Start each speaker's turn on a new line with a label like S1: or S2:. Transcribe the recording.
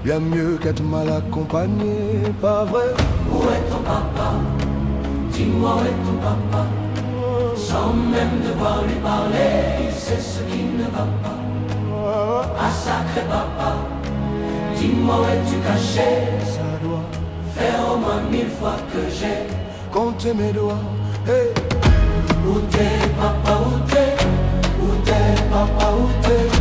S1: bien mieux qu'être mal accompagné, pas vrai?
S2: Où est ton papa? Dis-moi où est ton papa? Sans même devoir lui parler, il sait ce qui ne va pas. Ah sacré papa, dis-moi où es-tu caché?
S1: Ça doit
S2: faire au moins 1000 fois que j'ai
S1: compté mes doigts. Hey.
S2: Où t'es papa, où t'es? Où t'es papa, où t'es?